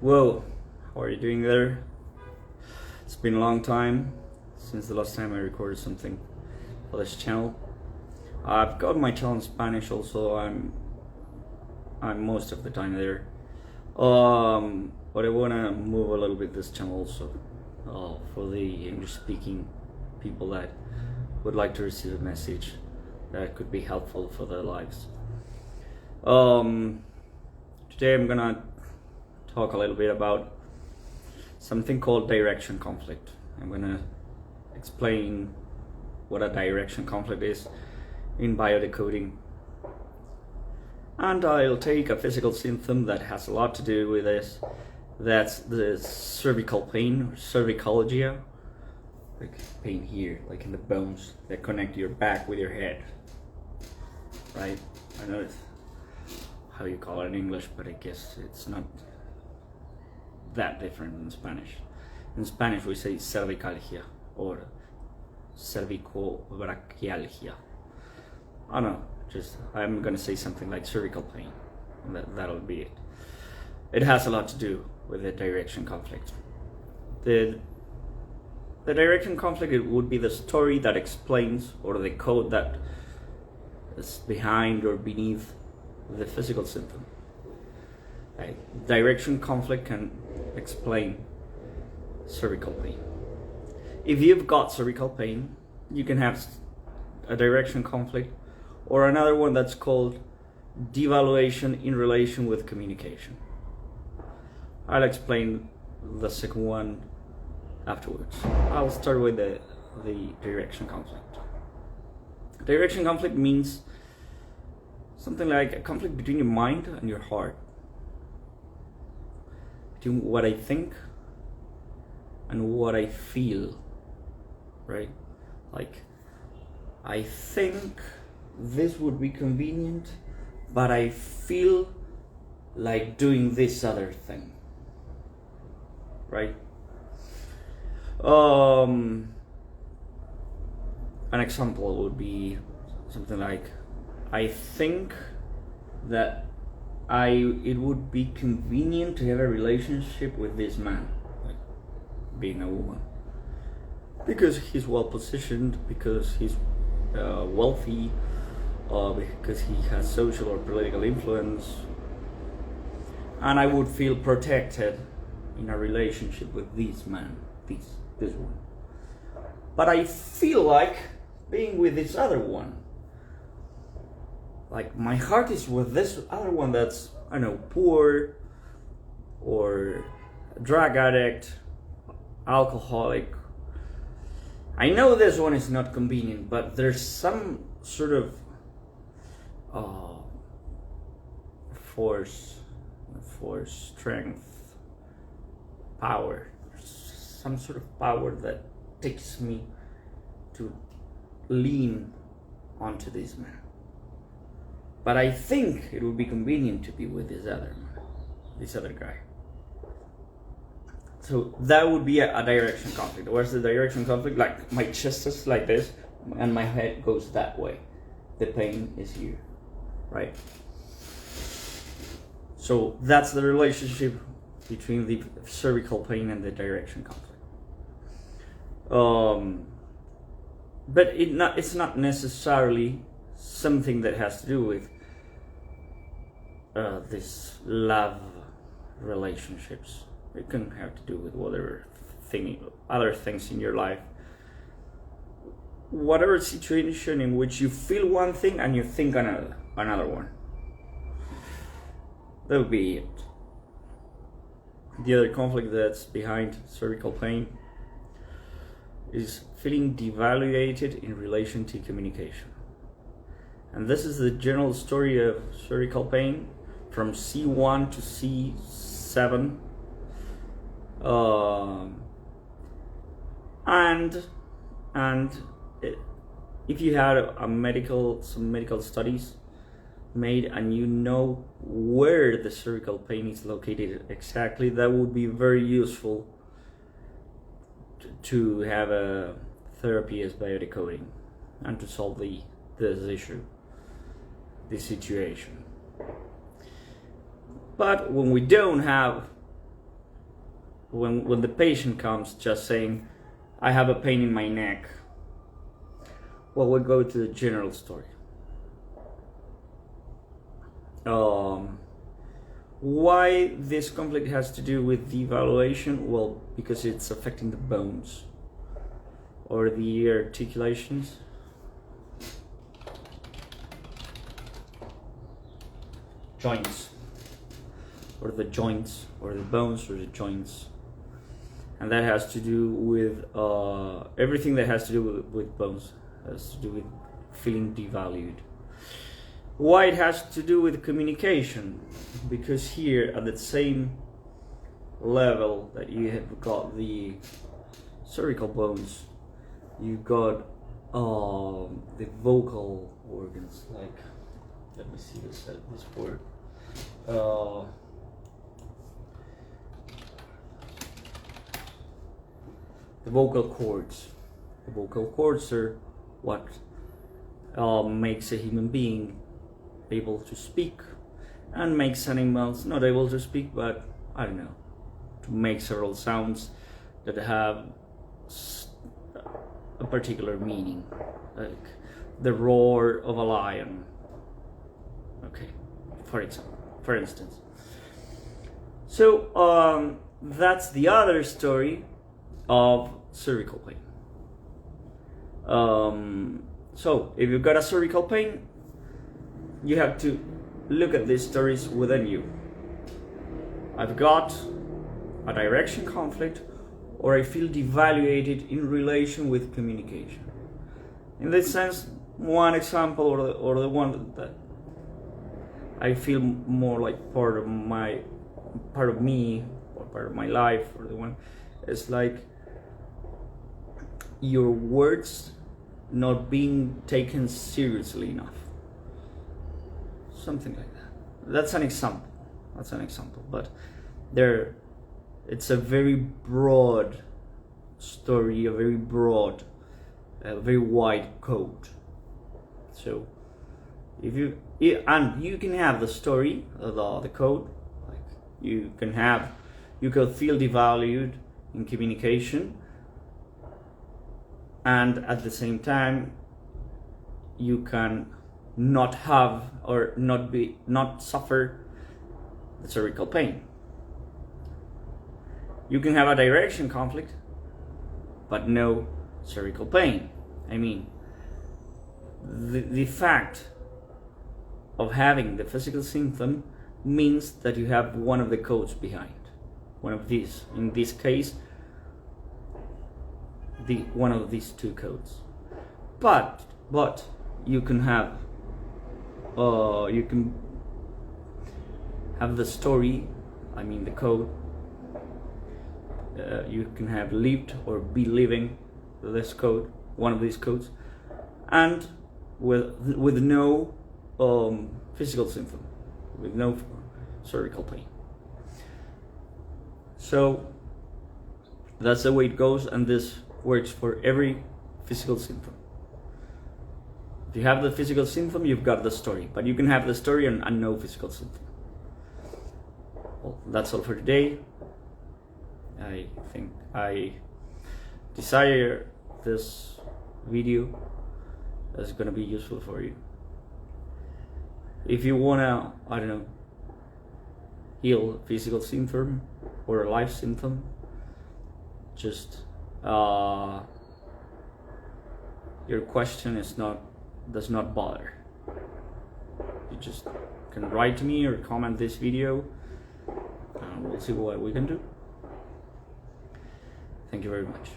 Whoa, how are you doing there? It's been a long time since the last time I recorded something for this channel. I've got my channel in Spanish also. I'm most of the time there. But I wanna move a little bit this channel also for the English speaking people that would like to receive a message that could be helpful for their lives. Today I'm gonna talk a little bit about something called direction conflict. I'm gonna explain what a direction conflict is in biodecoding, and I'll take a physical symptom that has a lot to do with this. That's the cervical pain, or cervicalgia, like pain here, like in the bones that connect your back with your head, right? I don't know how you call it in English, but I guess it's not that different in Spanish. In Spanish we say cervicalgia or cervicobrachialgia. I don't know, I'm gonna say something like cervical pain, and that'll be it. It has a lot to do with the direction conflict. The direction conflict, it would be the story that explains, or the code that is behind or beneath the physical symptom. Right? Direction conflict can explain cervical pain. If you've got cervical pain, you can have a direction conflict, or another one that's called devaluation in relation with communication. I'll explain the second one afterwards. I'll start with the direction conflict. Direction conflict means something like a conflict between your mind and your heart, between what I think and what I feel, right? Like, I think this would be convenient, but I feel like doing this other thing, right? An example would be something like, I think that it would be convenient to have a relationship with this man, like being a woman, because he's well positioned, because he's wealthy, because he has social or political influence, and I would feel protected in a relationship with this man, this one. But I feel like being with this other one. Like, my heart is with this other one that's, I don't know, poor, or a drug addict, alcoholic. I know this one is not convenient, but there's some sort of force, strength, power, some sort of power that takes me to lean onto this man. But I think it would be convenient to be with this other guy. So that would be a direction conflict. Where's the direction conflict? Like, my chest is like this and my head goes that way. The pain is here, right? So that's the relationship between the cervical pain and the direction conflict. But it's not necessarily something that has to do with this love relationships. It can have to do with other things in your life. Whatever situation in which you feel one thing and you think another one. That would be it. The other conflict that's behind cervical pain is feeling devaluated in relation to communication. And this is the general story of cervical pain from C1 to C7. If you had some medical studies made and you know where the cervical pain is located exactly, that would be very useful to have a therapy as biodecoding and to solve this issue, this situation. But when we don't have when the patient comes just saying, I have a pain in my neck, well, we'll go to the general story. Why this conflict has to do with devaluation? Well, because it's affecting the bones or the articulations. Joints, or the joints, or the bones, or the joints. And that has to do with everything that has to do with bones has to do with feeling devalued. Why it has to do with communication? Because here at the same level that you have got the cervical bones, you've got the vocal organs, like, let me see this word. The vocal cords. The vocal cords are what makes a human being able to speak, and makes animals not able to speak, but I don't know, to make several sounds that have a particular meaning, like the roar of a lion. Okay, for instance. So that's the other story of cervical pain. So if you've got a cervical pain, you have to look at these stories within you. I've got a direction conflict, or I feel devaluated in relation with communication. In this sense, one example, or the one that I feel more like part of me, or part of my life, or the one is like your words not being taken seriously enough. Something like that. That's an example. But it's a very broad story, a very wide code. So you can have the story, the code, like you can feel devalued in communication, and at the same time you can not have or not suffer the cervical pain. You can have a direction conflict but no cervical pain. I mean, the fact of having the physical symptom means that you have one of the codes behind, one of these, in this case one of these two codes. But you can have the story, I mean the code, you can have lived or be living this code, one of these codes, and with no physical symptom, with no cervical pain. So that's the way it goes, and this works for every physical symptom. If you have the physical symptom, you've got the story, but you can have the story and no physical symptom. Well, that's all for today. I think I desire this video is going to be useful for you. If you wanna, I don't know, heal a physical symptom or a life symptom, just your question does not bother. You just can write to me or comment this video, and we'll see what we can do. Thank you very much.